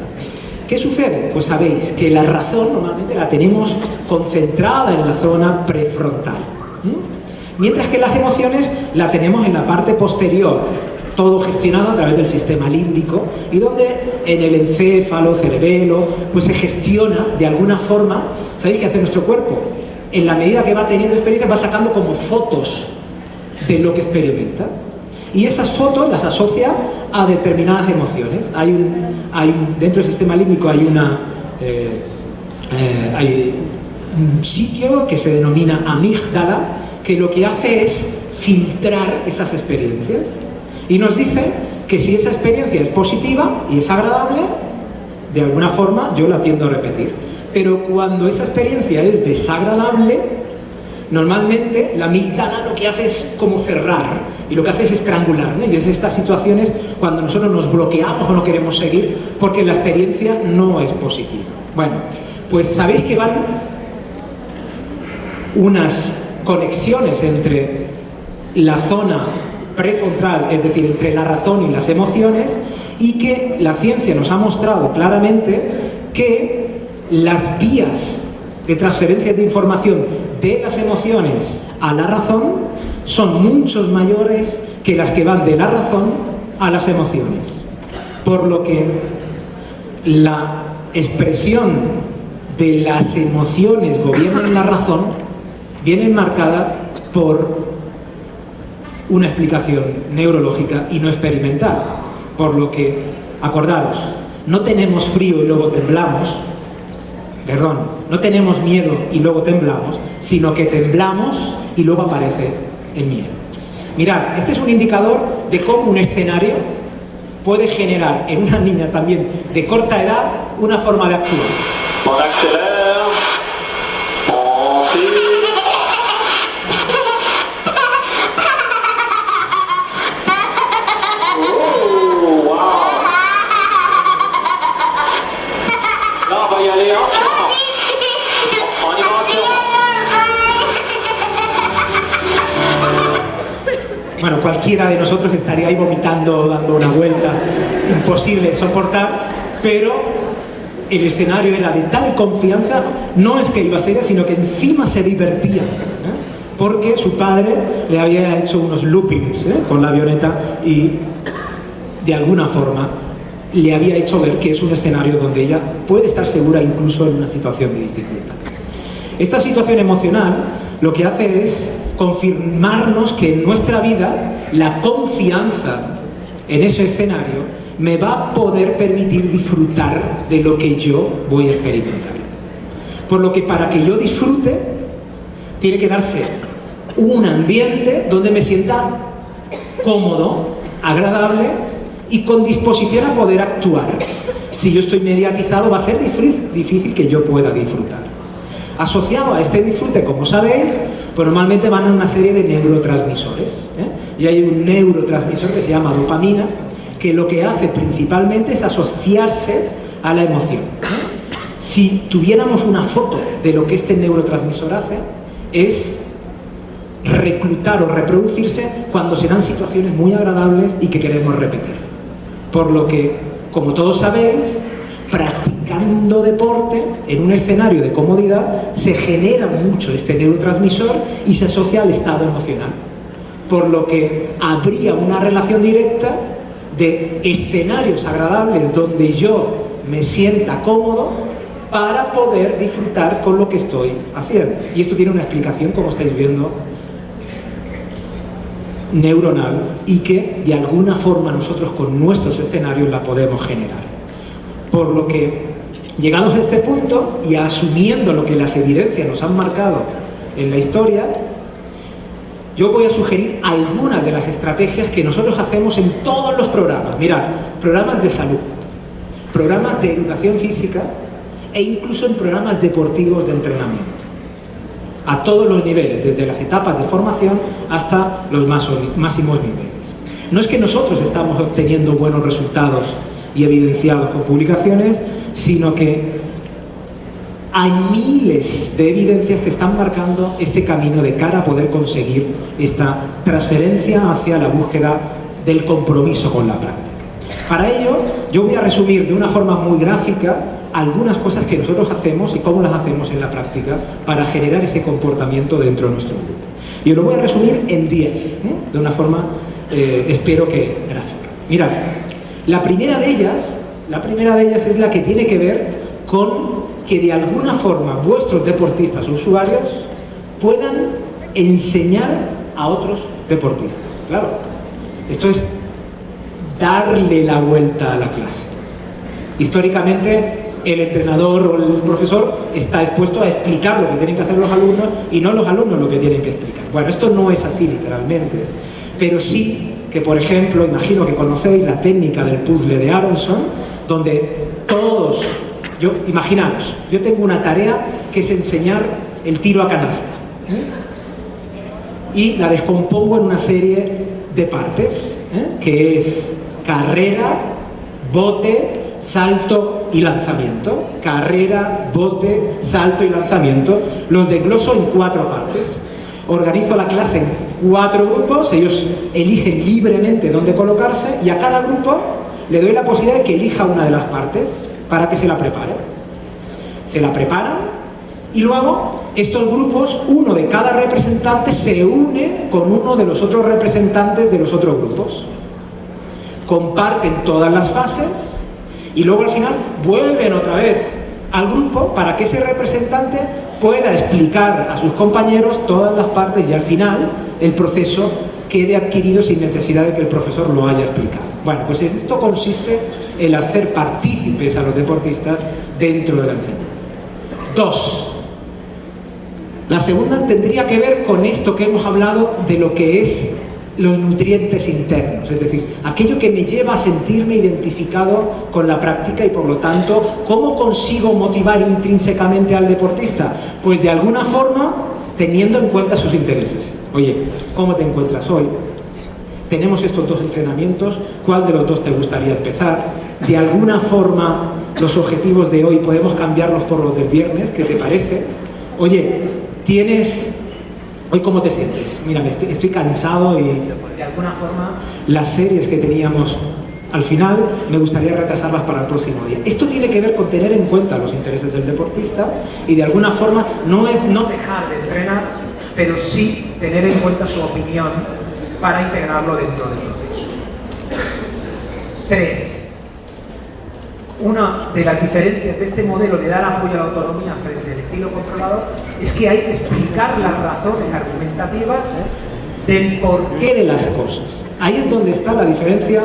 S2: ¿Qué sucede? Pues sabéis que la razón normalmente la tenemos concentrada en la zona prefrontal, mientras que las emociones la tenemos en la parte posterior, todo gestionado a través del sistema límbico, y donde en el encéfalo, cerebelo, pues se gestiona de alguna forma. ¿Sabéis qué hace nuestro cuerpo? En la medida que va teniendo experiencias va sacando como fotos de lo que experimenta, y esas fotos las asocia a determinadas emociones. Dentro del sistema límbico hay un sitio que se denomina amígdala, que lo que hace es filtrar esas experiencias y nos dice que si esa experiencia es positiva y es agradable, de alguna forma yo la tiendo a repetir. Pero cuando esa experiencia es desagradable, normalmente la amígdala lo que hace es como cerrar y lo que hace es estrangular, ¿no? Y es estas situaciones cuando nosotros nos bloqueamos o no queremos seguir porque la experiencia no es positiva. Bueno, pues sabéis que van unas conexiones entre la zona prefrontal, es decir, entre la razón y las emociones, y que la ciencia nos ha mostrado claramente que las vías de transferencia de información de las emociones a la razón son mucho mayores que las que van de la razón a las emociones, por lo que la expresión de las emociones gobiernan la razón viene enmarcada por una explicación neurológica y no experimental. Por lo que, acordaros, no tenemos frío y luego temblamos, perdón, no tenemos miedo y luego temblamos, sino que temblamos y luego aparece el miedo. Mirad, este es un indicador de cómo un escenario puede generar en una niña también de corta edad una forma de actuar. bueno, cualquiera de nosotros estaría ahí vomitando, dando una vuelta, imposible de soportar, pero el escenario era de tal confianza, no es que iba seria, sino que encima se divertía, porque su padre le había hecho unos loopings con la avioneta y de alguna forma le había hecho ver que es un escenario donde ella puede estar segura incluso en una situación de dificultad. Esta situación emocional lo que hace es confirmarnos que en nuestra vida la confianza en ese escenario me va a poder permitir disfrutar de lo que yo voy a experimentar. Por lo que para que yo disfrute tiene que darse un ambiente donde me sienta cómodo, agradable y con disposición a poder actuar. Si yo estoy mediatizado va a ser difícil que yo pueda disfrutar. Asociado a este disfrute, como sabéis, pues normalmente van a una serie de neurotransmisores, y hay un neurotransmisor que se llama dopamina, que lo que hace principalmente es asociarse a la emoción. Si tuviéramos una foto de lo que este neurotransmisor hace, es reclutar o reproducirse cuando se dan situaciones muy agradables y que queremos repetir. Por lo que, como todos sabéis, practicando deporte en un escenario de comodidad se genera mucho este neurotransmisor y se asocia al estado emocional. Por lo que habría una relación directa de escenarios agradables donde yo me sienta cómodo para poder disfrutar con lo que estoy haciendo. Y esto tiene una explicación, como estáis viendo, neuronal, y que de alguna forma nosotros con nuestros escenarios la podemos generar. Por lo que, llegados a este punto y asumiendo lo que las evidencias nos han marcado en la historia, yo voy a sugerir algunas de las estrategias que nosotros hacemos en todos los programas. Mirad, programas de salud, programas de educación física e incluso en programas deportivos de entrenamiento. A todos los niveles, desde las etapas de formación hasta los máximos niveles. No es que nosotros estamos obteniendo buenos resultados y evidenciados con publicaciones, sino que hay miles de evidencias que están marcando este camino de cara a poder conseguir esta transferencia hacia la búsqueda del compromiso con la práctica. Para ello, yo voy a resumir de una forma muy gráfica algunas cosas que nosotros hacemos y cómo las hacemos en la práctica para generar ese comportamiento dentro de nuestro grupo. Yo lo voy a resumir en 10, de una forma, espero que gráfica. Mirad, la primera de ellas es la que tiene que ver con que de alguna forma vuestros deportistas o usuarios puedan enseñar a otros deportistas. Claro, esto es darle la vuelta a la clase. Históricamente, el entrenador o el profesor está expuesto a explicar lo que tienen que hacer los alumnos y no los alumnos lo que tienen que explicar. Bueno, esto no es así literalmente, pero sí que, por ejemplo, imagino que conocéis la técnica del puzzle de Aronson, donde todos, imaginaros, yo tengo una tarea que es enseñar el tiro a canasta, y la descompongo en una serie de partes, que es carrera, bote, salto y lanzamiento. Carrera, bote, salto y lanzamiento. Los desgloso en 4 partes. Organizo la clase en 4 grupos, ellos eligen libremente dónde colocarse y a cada grupo le doy la posibilidad de que elija una de las partes para que se la prepare. Se la preparan y luego estos grupos, uno de cada representante se une con uno de los otros representantes de los otros grupos. Comparten todas las fases y luego al final vuelven otra vez al grupo para que ese representante pueda explicar a sus compañeros todas las partes y al final el proceso quede adquirido sin necesidad de que el profesor lo haya explicado. Bueno, pues esto consiste en hacer partícipes a los deportistas dentro de la enseñanza. 2. La segunda tendría que ver con esto que hemos hablado de lo que es los nutrientes internos, es decir, aquello que me lleva a sentirme identificado con la práctica y por lo tanto, ¿cómo consigo motivar intrínsecamente al deportista? Pues de alguna forma teniendo en cuenta sus intereses. Oye, ¿cómo te encuentras hoy? Tenemos estos 2 entrenamientos, ¿cuál de los 2 te gustaría empezar? De alguna forma los objetivos de hoy podemos cambiarlos por los del viernes, ¿qué te parece? Oye, ¿tienes ¿Hoy cómo te sientes? Mira, estoy cansado y de alguna forma las series que teníamos al final me gustaría retrasarlas para el próximo día. Esto tiene que ver con tener en cuenta los intereses del deportista y de alguna forma no es no dejar de entrenar, pero sí tener en cuenta su opinión para integrarlo dentro del proceso. 3. Una de las diferencias de este modelo de dar apoyo a la autonomía frente al estilo controlador es que hay que explicar las razones argumentativas del porqué de las cosas. Ahí es donde está la diferencia,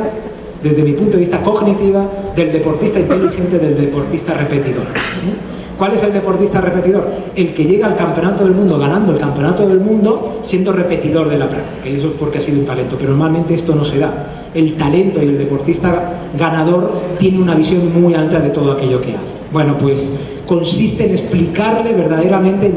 S2: desde mi punto de vista cognitiva, del deportista inteligente del deportista repetidor. ¿Cuál es el deportista repetidor? El que llega al campeonato del mundo ganando el campeonato del mundo siendo repetidor de la práctica, y eso es porque ha sido un talento, pero normalmente esto no se da. El talento y el deportista ganador tiene una visión muy alta de todo aquello que hace. Bueno, pues consiste en explicarle verdaderamente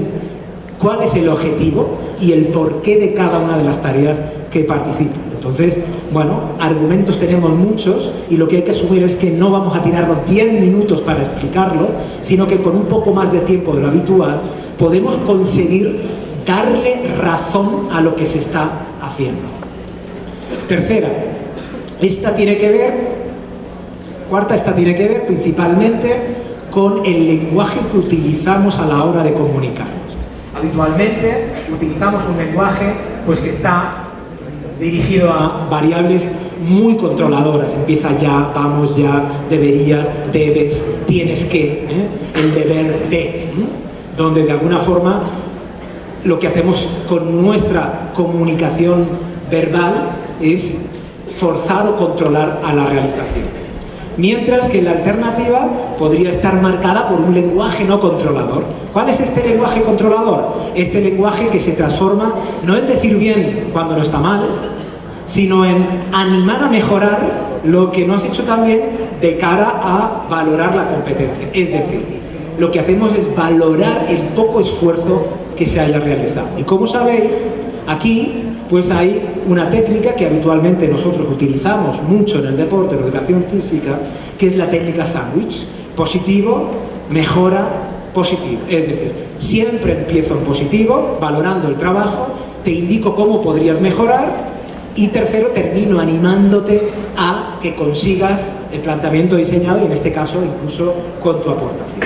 S2: cuál es el objetivo y el porqué de cada una de las tareas que participan. Entonces, bueno, argumentos tenemos muchos y lo que hay que asumir es que no vamos a tirarnos 10 minutos para explicarlo, sino que con un poco más de tiempo de lo habitual podemos conseguir darle razón a lo que se está haciendo. Tercera, esta tiene que ver principalmente con el lenguaje que utilizamos a la hora de comunicarnos. Habitualmente utilizamos un lenguaje pues que está dirigido a variables muy controladoras. Empieza ya, vamos ya, deberías, debes, tienes que, el deber de, donde de alguna forma lo que hacemos con nuestra comunicación verbal es forzar o controlar a la realización. Mientras que la alternativa podría estar marcada por un lenguaje no controlador. ¿Cuál es este lenguaje controlador? Este lenguaje que se transforma no en decir bien cuando no está mal, sino en animar a mejorar lo que no has hecho tan bien de cara a valorar la competencia. Es decir, lo que hacemos es valorar el poco esfuerzo que se haya realizado. Y como sabéis, aquí pues hay una técnica que habitualmente nosotros utilizamos mucho en el deporte, en la educación física, que es la técnica sándwich. Positivo, mejora, positivo. Es decir, siempre empiezo en positivo, valorando el trabajo, te indico cómo podrías mejorar y tercero, termino animándote a que consigas el planteamiento diseñado y en este caso incluso con tu aportación.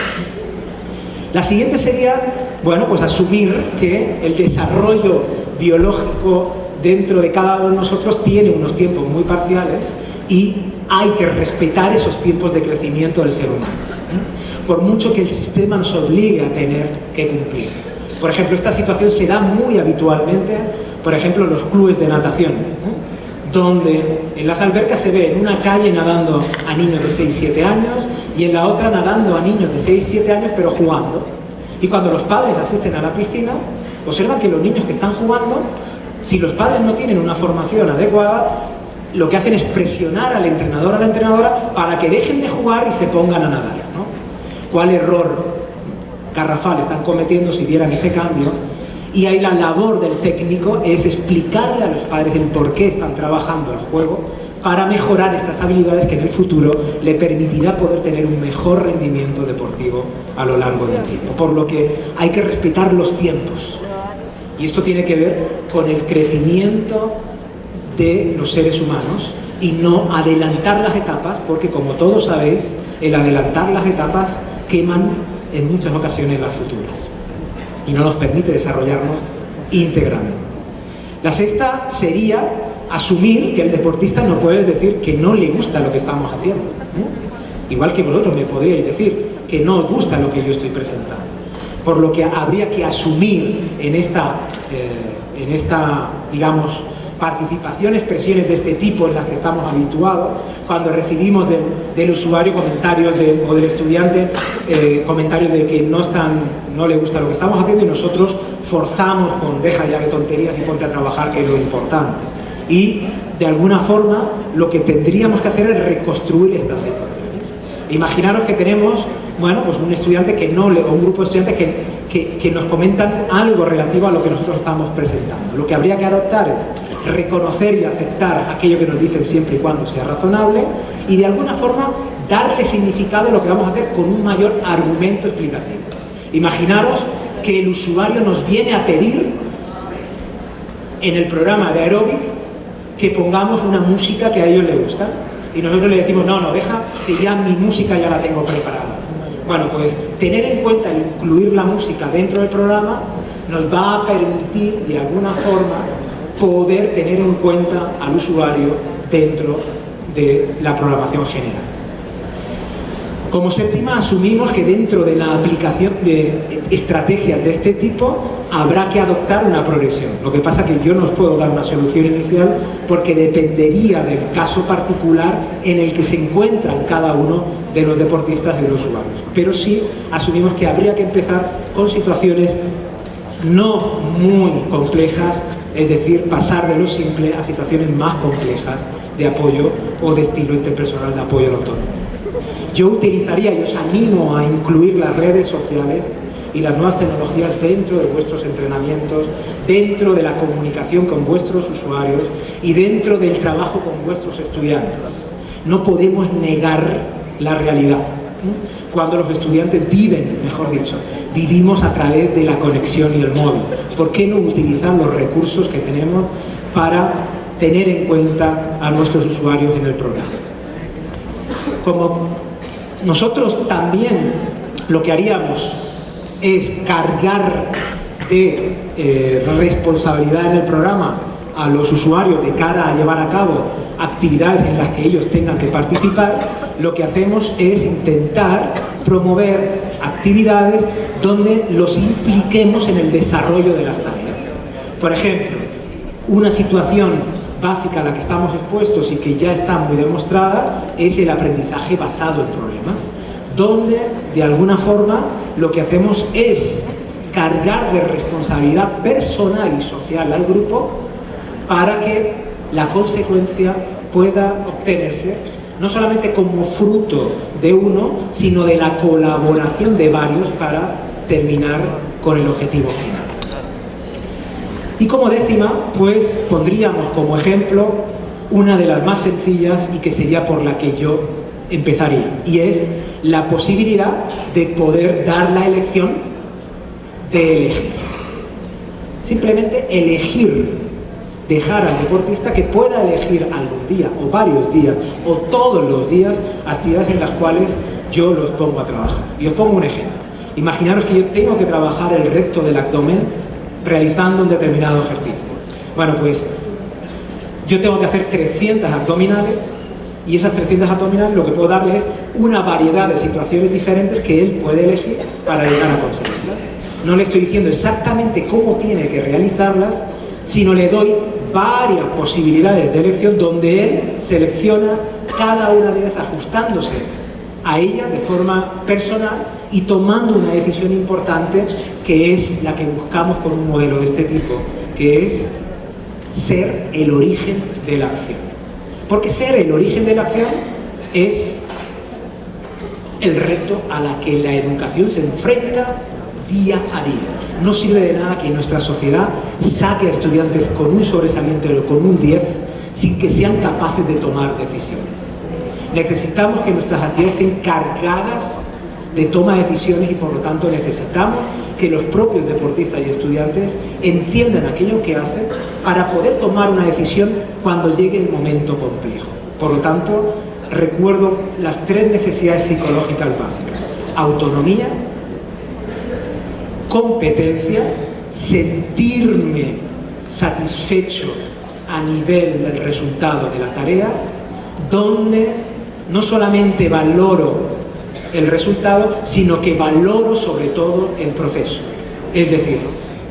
S2: La siguiente sería, bueno, pues asumir que el desarrollo biológico dentro de cada uno de nosotros tiene unos tiempos muy parciales y hay que respetar esos tiempos de crecimiento del ser humano, por mucho que el sistema nos obligue a tener que cumplir. Por ejemplo, esta situación se da muy habitualmente, por ejemplo, en los clubes de natación, donde en las albercas se ve en una calle nadando a niños de 6-7 años y en la otra nadando a niños de 6-7 años pero jugando. Y cuando los padres asisten a la piscina, observan que los niños que están jugando, si los padres no tienen una formación adecuada, lo que hacen es presionar al entrenador o a la entrenadora para que dejen de jugar y se pongan a nadar, ¿no? ¿Cuál error garrafal están cometiendo si dieran ese cambio? Y ahí la labor del técnico es explicarle a los padres el por qué están trabajando el juego para mejorar estas habilidades que en el futuro le permitirá poder tener un mejor rendimiento deportivo a lo largo del tiempo. Por lo que hay que respetar los tiempos. Y esto tiene que ver con el crecimiento de los seres humanos y no adelantar las etapas, porque como todos sabéis, el adelantar las etapas queman en muchas ocasiones las futuras y no nos permite desarrollarnos íntegramente. La sexta sería asumir que el deportista no puede decir que no le gusta lo que estamos haciendo, ¿no? Igual que vosotros me podríais decir que no os gusta lo que yo estoy presentando. Por lo que habría que asumir en esta digamos, participación, expresiones de este tipo en las que estamos habituados, cuando recibimos del usuario comentarios o del estudiante comentarios de que no le gusta lo que estamos haciendo y nosotros forzamos con deja ya de tonterías y ponte a trabajar, que es lo importante. Y de alguna forma lo que tendríamos que hacer es reconstruir estas situaciones. Imaginaros que tenemos, bueno, pues un estudiante o un grupo de estudiantes que nos comentan algo relativo a lo que nosotros estamos presentando. Lo que habría que adoptar es reconocer y aceptar aquello que nos dicen siempre y cuando sea razonable y de alguna forma darle significado a lo que vamos a hacer con un mayor argumento explicativo. Imaginaros que el usuario nos viene a pedir en el programa de aeróbic que pongamos una música que a ellos les gusta. Y nosotros le decimos, no, deja, que ya mi música ya la tengo preparada. Bueno, pues tener en cuenta el incluir la música dentro del programa nos va a permitir, de alguna forma, poder tener en cuenta al usuario dentro de la programación general. Como séptima, asumimos que dentro de la aplicación de estrategias de este tipo habrá que adoptar una progresión. Lo que pasa es que yo no os puedo dar una solución inicial porque dependería del caso particular en el que se encuentran cada uno de los deportistas y los usuarios. Pero sí asumimos que habría que empezar con situaciones no muy complejas, es decir, pasar de lo simple a situaciones más complejas de apoyo o de estilo interpersonal de apoyo al autónomo. Yo utilizaría y os animo a incluir las redes sociales y las nuevas tecnologías dentro de vuestros entrenamientos, dentro de la comunicación con vuestros usuarios y dentro del trabajo con vuestros estudiantes. No podemos negar la realidad. Cuando los estudiantes viven, mejor dicho, vivimos a través de la conexión y el móvil. ¿Por qué no utilizar los recursos que tenemos para tener en cuenta a nuestros usuarios en el programa? Como nosotros también lo que haríamos es cargar de responsabilidad en el programa a los usuarios de cara a llevar a cabo actividades en las que ellos tengan que participar, lo que hacemos es intentar promover actividades donde los impliquemos en el desarrollo de las tareas. Por ejemplo, una situación básica a la que estamos expuestos y que ya está muy demostrada es el aprendizaje basado en problemas, donde de alguna forma lo que hacemos es cargar de responsabilidad personal y social al grupo para que la consecuencia pueda obtenerse no solamente como fruto de uno, sino de la colaboración de varios para terminar con el objetivo final. Y como décima, pues pondríamos como ejemplo una de las más sencillas y que sería por la que yo empezaría, y es la posibilidad de poder dar la elección de elegir. Simplemente elegir, dejar al deportista que pueda elegir algún día, o varios días, o todos los días, actividades en las cuales yo los pongo a trabajar. Y os pongo un ejemplo. Imaginaros que yo tengo que trabajar el recto del abdomen realizando un determinado ejercicio. Bueno, pues yo tengo que hacer 300 abdominales y esas 300 abdominales lo que puedo darle es una variedad de situaciones diferentes que él puede elegir para llegar a conseguirlas. No le estoy diciendo exactamente cómo tiene que realizarlas, sino le doy varias posibilidades de elección donde él selecciona cada una de ellas ajustándose a ella de forma personal y tomando una decisión importante que es la que buscamos con un modelo de este tipo, que es ser el origen de la acción. Porque ser el origen de la acción es el reto a la que la educación se enfrenta día a día. No sirve de nada que nuestra sociedad saque a estudiantes con un sobresaliente o con un 10 sin que sean capaces de tomar decisiones. Necesitamos que nuestras actividades estén cargadas de toma de decisiones y por lo tanto necesitamos que los propios deportistas y estudiantes entiendan aquello que hacen para poder tomar una decisión cuando llegue el momento complejo. Por lo tanto, recuerdo las 3 necesidades psicológicas básicas: autonomía, competencia, sentirme satisfecho a nivel del resultado de la tarea, donde no solamente valoro el resultado, sino que valoro sobre todo el proceso. Es decir,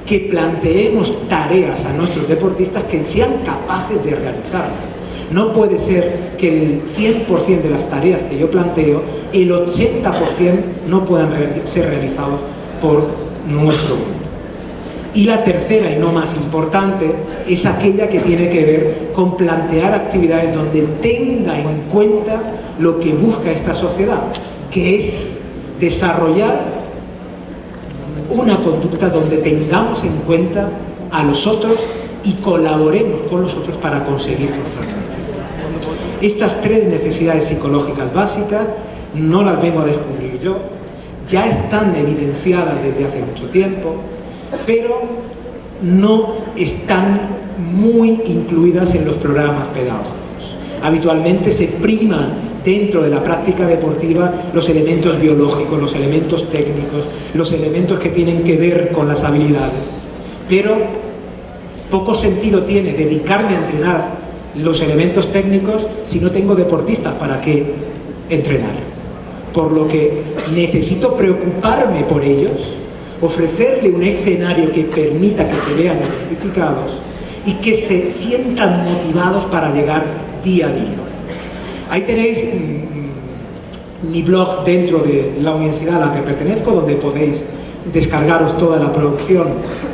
S2: que planteemos tareas a nuestros deportistas que sean capaces de realizarlas. No puede ser que del 100% de las tareas que yo planteo, el 80% no puedan ser realizados por nuestro grupo. Y la tercera y no más importante es aquella que tiene que ver con plantear actividades donde tenga en cuenta lo que busca esta sociedad, que es desarrollar una conducta donde tengamos en cuenta a los otros y colaboremos con los otros para conseguir nuestras metas. Estas 3 necesidades psicológicas básicas no las vengo a descubrir yo, ya están evidenciadas desde hace mucho tiempo, pero no están muy incluidas en los programas pedagógicos. Habitualmente se prima dentro de la práctica deportiva los elementos biológicos, los elementos técnicos, los elementos que tienen que ver con las habilidades. Pero poco sentido tiene dedicarme a entrenar los elementos técnicos si no tengo deportistas para qué entrenar. Por lo que necesito preocuparme por ellos, ofrecerle un escenario que permita que se vean identificados y que se sientan motivados para llegar día a día. Ahí tenéis mi blog dentro de la universidad a la que pertenezco, donde podéis descargaros toda la producción,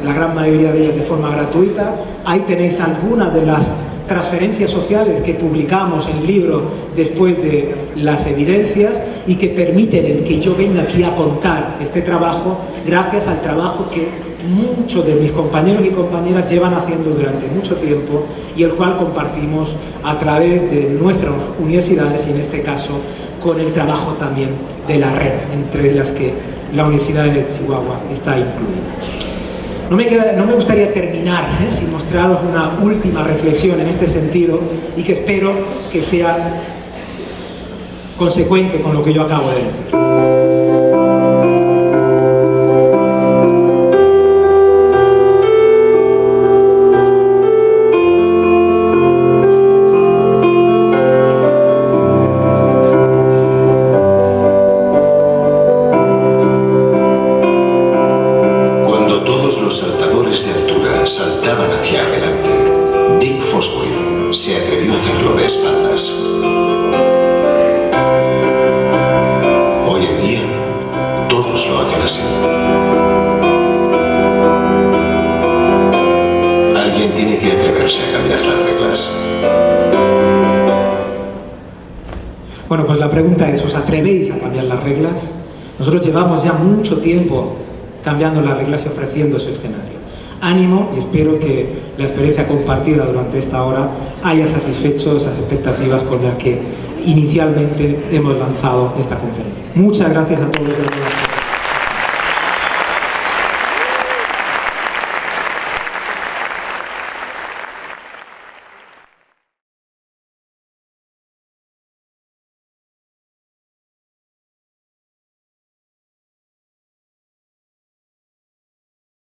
S2: la gran mayoría de ellas de forma gratuita. Ahí tenéis algunas de las transferencias sociales que publicamos en libros después de las evidencias y que permiten el que yo venga aquí a contar este trabajo gracias al trabajo que muchos de mis compañeros y compañeras llevan haciendo durante mucho tiempo y el cual compartimos a través de nuestras universidades y en este caso con el trabajo también de la red, entre las que la Universidad de Chihuahua está incluida. No me gustaría terminar sin mostraros una última reflexión en este sentido y que espero que sea consecuente con lo que yo acabo de decir.
S7: Saltaban hacia adelante. Dick Fosbury se atrevió a hacerlo de espaldas. Hoy en día, todos lo hacen así. Alguien tiene que atreverse a cambiar las reglas.
S2: Bueno, pues la pregunta es, ¿os atrevéis a cambiar las reglas? Nosotros llevamos ya mucho tiempo cambiando las reglas y ofreciendo ese escenario. Ánimo y espero que la experiencia compartida durante esta hora haya satisfecho esas expectativas con las que inicialmente hemos lanzado esta conferencia. Muchas gracias a todos.